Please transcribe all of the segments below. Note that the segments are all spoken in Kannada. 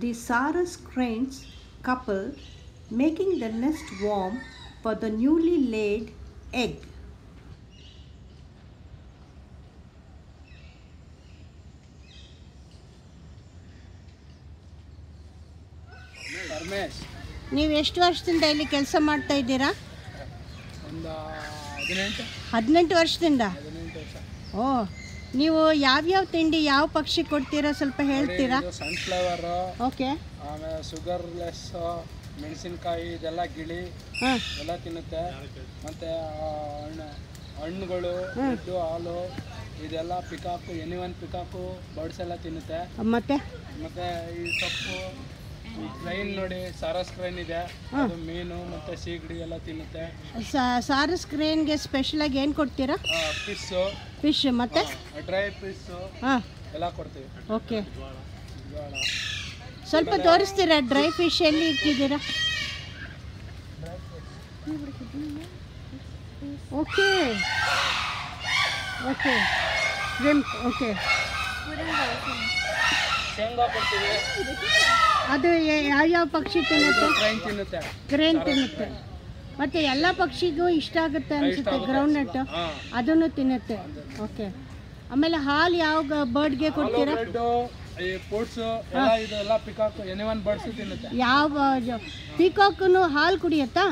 the Sarus cranes couple making the nest warm for the newly laid egg. ನೀವು ಎಷ್ಟು ವರ್ಷದಿಂದ ಇಲ್ಲಿ ಕೆಲಸ ಮಾಡ್ತಾ ಇದ್ದೀರಾ? 18 ವರ್ಷದಿಂದ. ಓ, ನೀವು ಯಾವ್ಯಾವ ತಿಂಡಿ ಯಾವ ಪಕ್ಷಿ ಕೊಡ್ತೀರಾ ಸ್ವಲ್ಪ ಹೇಳ್ತೀರಾ? ಸನ್ಫ್ಲವರ್, ಓಕೆ, ಆಮೇಲೆ ಶುಗರ್ಲೆಸ್, ಮೆಣಸಿನಕಾಯಿ ಇದೆಲ್ಲ ಗಿಳಿ ಎಲ್ಲ ತಿನ್ನುತ್ತೆ. ಮತ್ತೆ ಹಣ್ಣುಗಳು, ಬ್ರೆಡ್ಡು, ಹಾಲು ಇದೆಲ್ಲ ಪಿಕಾಕು, ಎನಿವನ್ ಪಿಕಾಕು ಬರ್ಡ್ಸ್ ಎಲ್ಲ ತಿನ್ನುತ್ತೆ. ಮತ್ತೆ ಈ ಸೊಪ್ಪು, ಈ ಕ್ರೈನ್ ನೋಡಿ, ಸಾರಸ್ ಕ್ರೈನ್ ಇದೆ, ಅದು ಮೀನು ಮತ್ತೆ ಸೀಗಡಿ ಎಲ್ಲ ತಿನ್ನುತ್ತೆ. ಸಾರಸ್ ಕ್ರೇನ್ಗೆ ಸ್ಪೆಷಲ್ ಆಗಿ ಏನು ಕೊಡ್ತೀರಾ? ಫಿಶ್ ಮತ್ತೆ ಡ್ರೈ ಫಿಶ್ ಎಲ್ಲ ಕೊಡ್ತೀವಿ. ಓಕೆ, ಸ್ವಲ್ಪ ತೋರಿಸ್ತೀರಾ ಡ್ರೈ ಫಿಶ್ ಎಲ್ಲಿ ಇಟ್ಟಿದ್ದೀರಾ? Okay okay, shrimp. ಓಕೆ, ಶೇಂಗಾ ಕೊಡ್ತೀವಿ. ಅದು ಯಾವ್ಯಾವ ಪಕ್ಷಿ ತಿನ್ನುತ್ತೆ? ಕ್ರೇನ್ ತಿನ್ನುತ್ತೆ. ಮತ್ತೆ ಎಲ್ಲ ಪಕ್ಷಿಗೂ ಇಷ್ಟ ಆಗುತ್ತೆ ಅನ್ಸುತ್ತೆ. ಗ್ರೌಂಡ್ ನಟ್ ಅದನ್ನು ತಿನ್ನುತ್ತೆ. ಓಕೆ, ಆಮೇಲೆ ಹಾಲು ಯಾವ ಬರ್ಡ್ಗೆ ಕೊಡ್ತೀರಾ? ಯಾವ ಪಿಕಾಕ್ನು ಹಾಲು ಕುಡಿಯತ್ತಾ?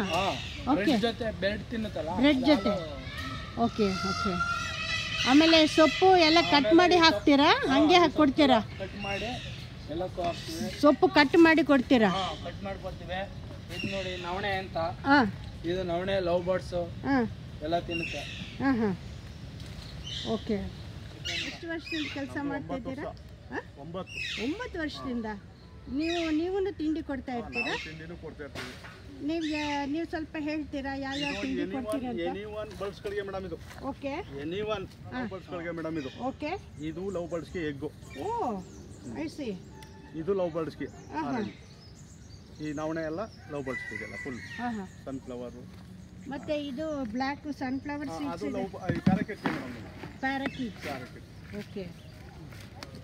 ಓಕೆ, ಬ್ರೆಡ್ ಜೊತೆ. ಓಕೆ ಓಕೆ, ಆಮೇಲೆ ಸೊಪ್ಪು ಎಲ್ಲ ಕಟ್ ಮಾಡಿ ಹಾಕ್ತೀರಾ? ಹಾಗೆ ಕೊಡ್ತೀರಾ? ಸೊಪ್ಪು ಕಟ್ ಮಾಡಿ ಕೊಡ್ತೀರಾ? ಇದು ನೋಡಿ ನವಣೆ ಅಂತ, ಇದು ನವಣೆ ಲವ್ ಬರ್ಡ್ಸ್ ಎಲ್ಲ ತಿನ್ನುತ್ತೆ. ಓಕೆ, ಎಷ್ಟು ವರ್ಷದಿಂದ ಕೆಲಸ ಮಾಡ್ತಾ ಇದ್ದೀರಾ? 9 ವರ್ಷದಿಂದ. ನೀವು ತಿಂಡಿ ಕೊಡ್ತಾ ಇರ್ತೀರಾ? ನೀವು ಸ್ವಲ್ಪ ಹೇಳ್ತೀರಾ ಯಾವ್ಯಾವ ತಿಂಡಿ ಕೊಡ್ತೀರಾ ಅಂತ? ಓಕೆ, ಓಕೆ, ಇದು ಲವ್ ಬರ್ಡ್ಸ್ಗೆ ಎಗ್ಗು. Oh, I see. ಇದು ಲವ್ ಬರ್ಡ್ಸ್ಗೆ. ಈ ನವಣೆ ಎಲ್ಲ ಲವ್ ಬರ್ಡ್ಸ್ಗೆ ಎಲ್ಲ ಫುಲ್. ಸನ್ಫ್ಲವರು. ಮತ್ತೆ ಇದು ಬ್ಲ್ಯಾಕ್ ಸನ್ಫ್ಲವರ್ ಸೀಡ್ಸ್ ಇದೆ. Parakeet. Okay,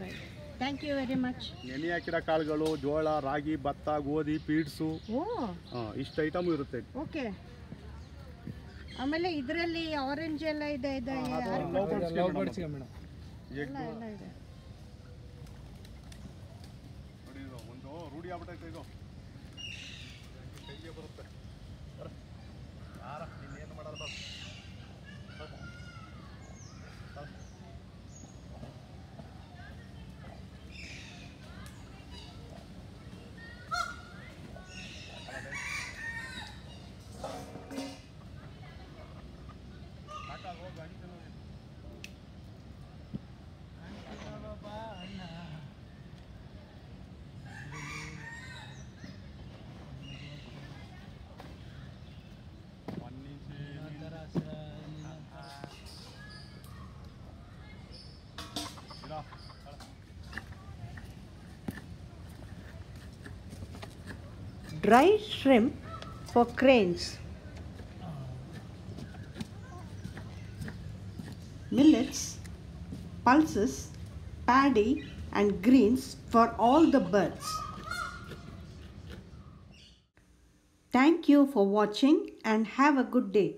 right. Thank you very much. ನೆನೆ ಹಾಕಿರೋ ಕಾಳುಗಳು, ಜೋಳ, ರಾಗಿ, ಭತ್ತ, ಗೋಧಿ, ಪೀಡ್ಸು, ಇಷ್ಟು ಐಟಮ್ ಇರುತ್ತೆ. ಓಕೆ, ಆಮೇಲೆ ಇದರಲ್ಲಿ ಆರೆಂಜ್ ಎಲ್ಲ ಇದೆ. ಒಂದು ರೂಢಿ ಆಗ್ಬಿಟ್ಟೈತೆ ಇದು. ಕೈಗೆ ಬರುತ್ತೆ. ಇನ್ನೇನು ಮಾಡಲ್ಲ. Dry shrimp for cranes. Millets, pulses, paddy and greens for all the birds. Thank you for watching and have a good day.